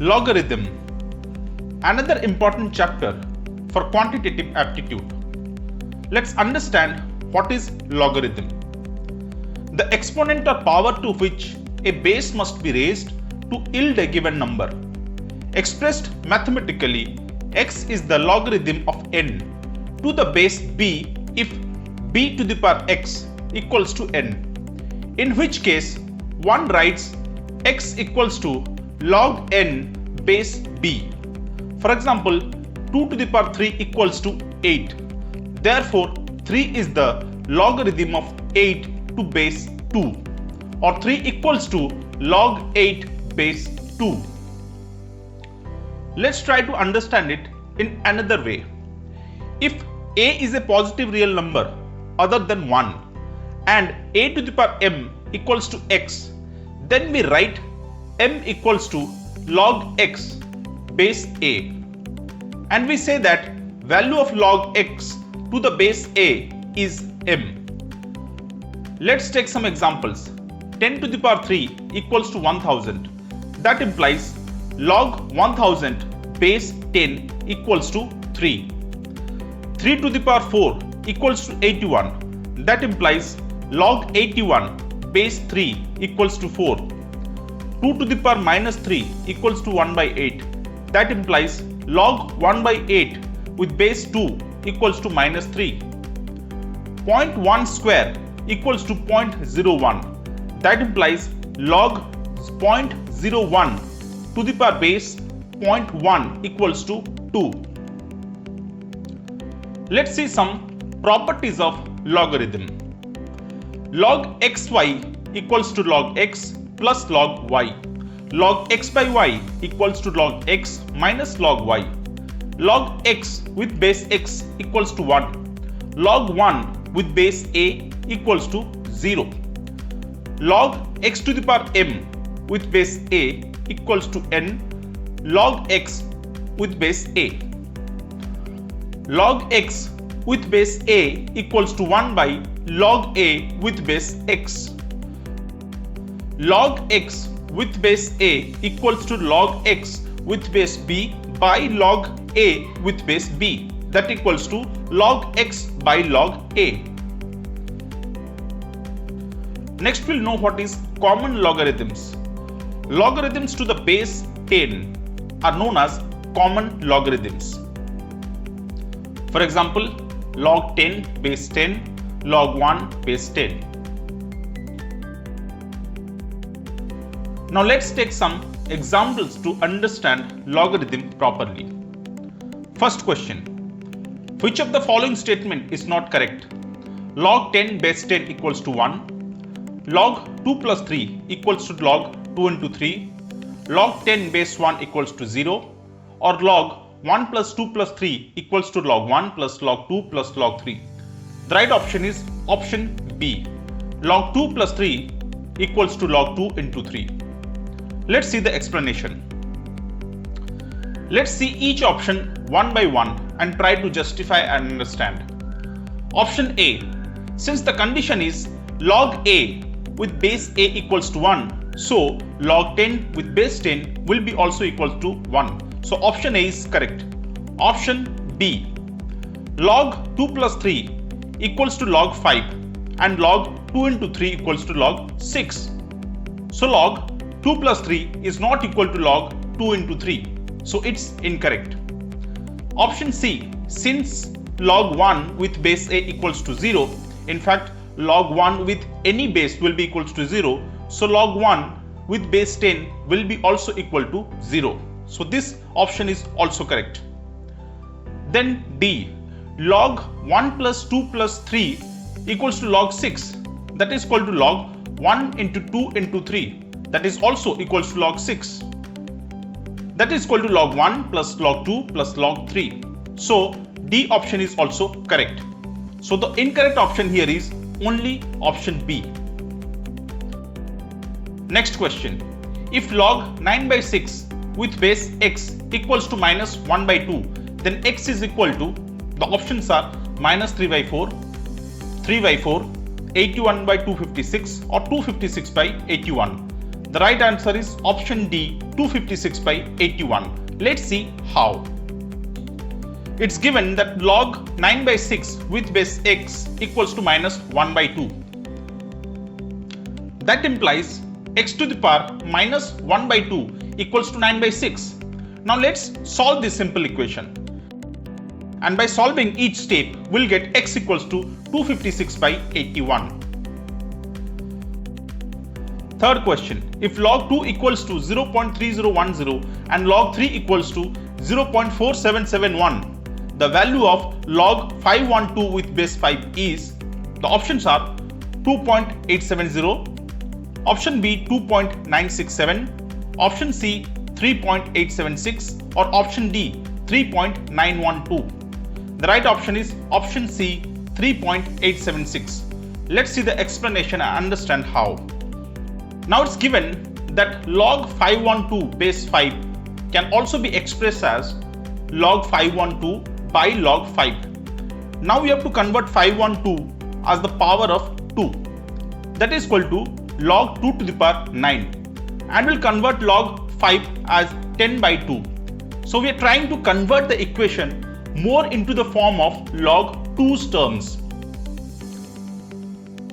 Logarithm, another important chapter for quantitative aptitude. Let's understand what is logarithm. The exponent or power to which a base must be raised to yield a given number. Expressed mathematically, x is the logarithm of n to the base b if b to the power x equals to n, in which case one writes x equals to log n base b. For example, 2 to the power 3 equals to 8. Therefore, 3 is the logarithm of 8 to base 2, or 3 equals to log 8 base 2. Let's try to understand it in another way. If a is a positive real number other than 1 and a to the power m equals to x, then we write m equals to log x base a, and we say that value of log x to the base a is m. Let's take some examples. 10 to the power 3 equals to 1000. That implies log 1000 base 10 equals to 3. 3 to the power 4 equals to 81. That implies log 81 base 3 equals to 4. 2 to the power minus 3 equals to 1 by 8. That implies log 1 by 8 with base 2 equals to minus 3. 0.1 square equals to 0.01. That implies log 0.01 to the power base 0.1 equals to 2. Let's see some properties of logarithm. Log xy equals to log x plus log y. Log x by y equals to log x minus log y. Log x with base x equals to 1. Log 1 with base a equals to 0. Log x to the power m with base a equals to n. Log x with base a. Log x with base a equals to 1 by log a with base x. Log x with base a equals to log x with base b by log a with base b, that equals to log x by log a. Next we'll know what is common logarithms. Logarithms to the base 10 are known as common logarithms. For example, log 10 base 10, log 1 base 10. Now let's take some examples to understand logarithm properly. First question. Which of the following statement is not correct? Log 10 base 10 equals to 1. Log 2 plus 3 equals to log 2 into 3. Log 10 base 1 equals to 0. Or log 1 plus 2 plus 3 equals to log 1 plus log 2 plus log 3. The right option is option B. Log 2 plus 3 equals to log 2 into 3. Let's see the explanation. Let's see each option one by one and try to justify and understand. Option A. Since the condition is log A with base A equals to 1, so log 10 with base 10 will be also equal to 1. So option A is correct. Option B. Log 2 plus 3 equals to log 5 and log 2 into 3 equals to log 6. So log 2 plus 3 is not equal to log 2 into 3. So it's incorrect. Option C. Since log 1 with base A equals to 0, in fact log 1 with any base will be equals to 0. So log 1 with base 10 will be also equal to 0. So this option is also correct. Then D. Log 1 plus 2 plus 3 equals to log 6. That is equal to log 1 into 2 into 3. That is also equals to log 6. That is equal to log 1 plus log 2 plus log 3. So D option is also correct. So the incorrect option here is only option B. Next question. If log 9 by 6 with base x equals to minus 1 by 2, then x is equal to, the options are minus 3 by 4, 3 by 4, 81 by 256 or 256 by 81. The right answer is option D, 256 by 81. Let's see how. It's given that log 9 by 6 with base x equals to minus 1 by 2. That implies x to the power minus 1 by 2 equals to 9 by 6. Now let's solve this simple equation. And by solving each step, we'll get x equals to 256 by 81. Third question, if log 2 equals to 0.3010 and log 3 equals to 0.4771, the value of log 512 with base 5 is, the options are 2.870, option B 2.967, option C 3.876 or option D 3.912. The right option is option C 3.876. Let's see the explanation and understand how. Now it's given that log 512 base 5 can also be expressed as log 512 by log 5. Now we have to convert 512 as the power of 2. That is equal to log 2 to the power 9. And we'll convert log 5 as 10 by 2. So we are trying to convert the equation more into the form of log 2's terms.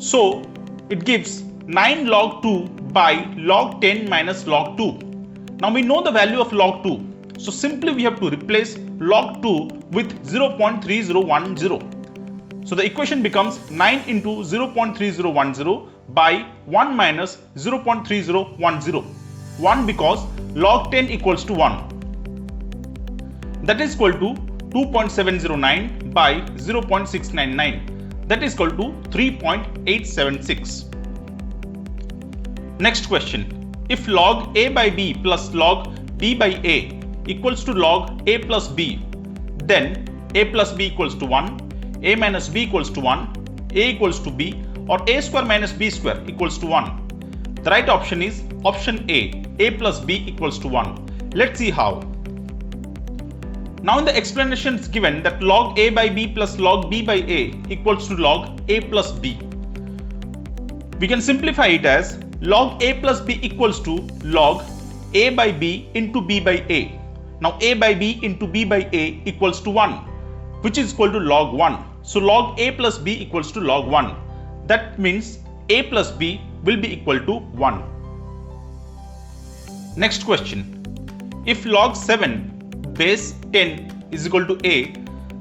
So it gives 9 log 2 by log 10 minus log 2. Now we know the value of log 2. So simply we have to replace log 2 with 0.3010. So the equation becomes 9 into 0.3010 by 1 minus 0.3010. 1 because log 10 equals to 1. That is equal to 2.709 by 0.699. That is equal to 3.876. Next question. If log a by b plus log b by a equals to log a plus b, then a plus b equals to 1, a minus b equals to 1, a equals to b, or a square minus b square equals to 1. The right option is option A plus b equals to 1. Let's see how. Now in the explanation it's given that log a by b plus log b by a equals to log a plus b. We can simplify it as log a plus b equals to log a by b into b by a. Now a by b into b by a equals to 1, which is equal to log 1. So log a plus b equals to log 1. That means a plus b will be equal to 1. Next question. If log 7 base 10 is equal to a,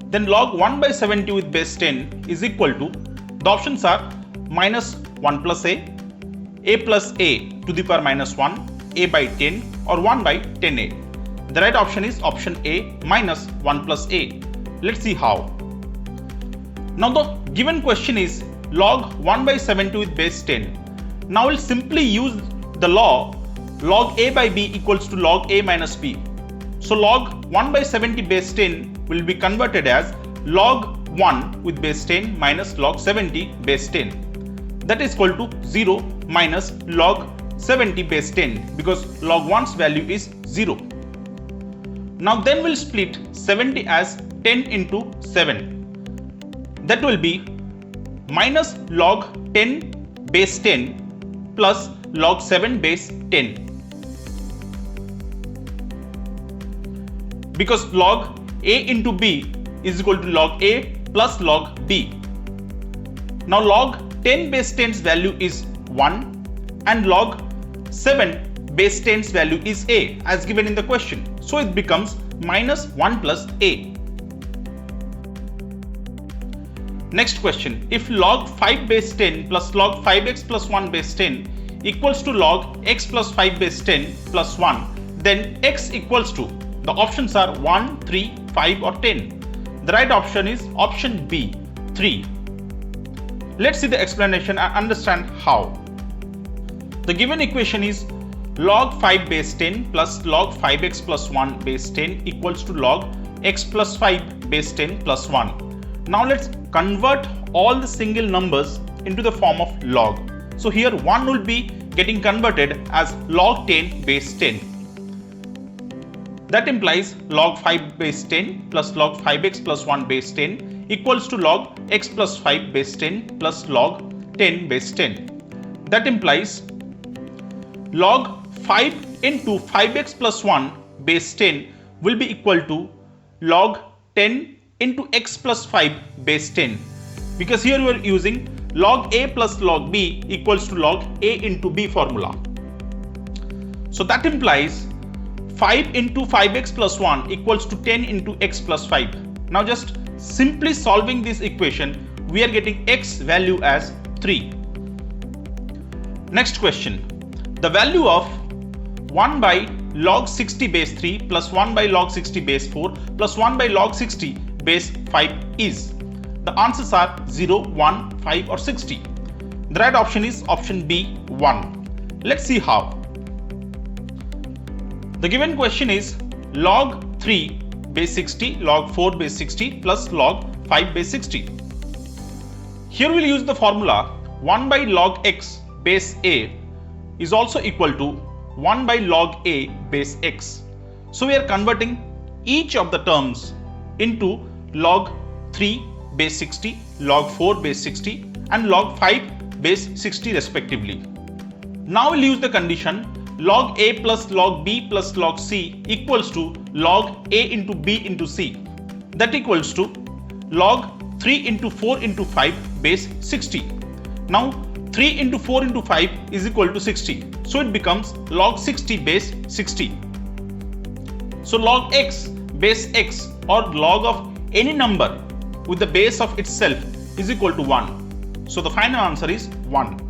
then log 1 by 70 with base 10 is equal to, the options are minus 1 plus a plus a to the power minus 1, a by 10 or 1 by 10a. The right option is option A minus 1 plus a. Let's see how. Now the given question is log 1 by 70 with base 10. Now we'll simply use the law log a by b equals to log a minus b. So log 1 by 70 base 10 will be converted as log 1 with base 10 minus log 70 base 10. That is equal to 0 minus log 70 base 10 because log 1's value is 0. Now then we'll split 70 as 10 into 7. That will be minus log 10 base 10 plus log 7 base 10. Because log a into b is equal to log a plus log b. Now log 10 base 10's value is 1 and log 7 base 10's value is a as given in the question. So it becomes minus 1 plus a. Next question. If log 5 base 10 plus log 5x plus 1 base 10 equals to log x plus 5 base 10 plus 1, then x equals to, the options are 1, 3, 5 or 10. The right option is option B, 3. Let's see the explanation and understand how. The given equation is log 5 base 10 plus log 5x plus 1 base 10 equals to log x plus 5 base 10 plus 1. Now let's convert all the single numbers into the form of log. So here 1 will be getting converted as log 10 base 10. That implies log 5 base 10 plus log 5x plus 1 base 10 equals to log x plus 5 base 10 plus log 10 base 10. That implies log 5 into 5x plus 1 base 10 will be equal to log 10 into x plus 5 base 10, because here we are using log a plus log b equals to log a into b formula. So that implies 5 into 5x plus 1 equals to 10 into x plus 5. Now just simply solving this equation, we are getting x value as 3. Next question. The value of 1 by log 60 base 3 plus 1 by log 60 base 4 plus 1 by log 60 base 5 is? The answers are 0, 1, 5 or 60. The right option is option B, 1. Let's see how. The given question is log 3 base 60, log 4 base 60 plus log 5 base 60. Here we'll use the formula 1 by log x base a is also equal to 1 by log a base x. So we are converting each of the terms into log 3 base 60, log 4 base 60 and log 5 base 60 respectively. Now we'll use the condition log a plus log b plus log c equals to log a into b into c, that equals to log 3 into 4 into 5 base 60. Now 3 into 4 into 5 is equal to 60. So it becomes log 60 base 60. So log x base x or log of any number with the base of itself is equal to 1. So the final answer is 1.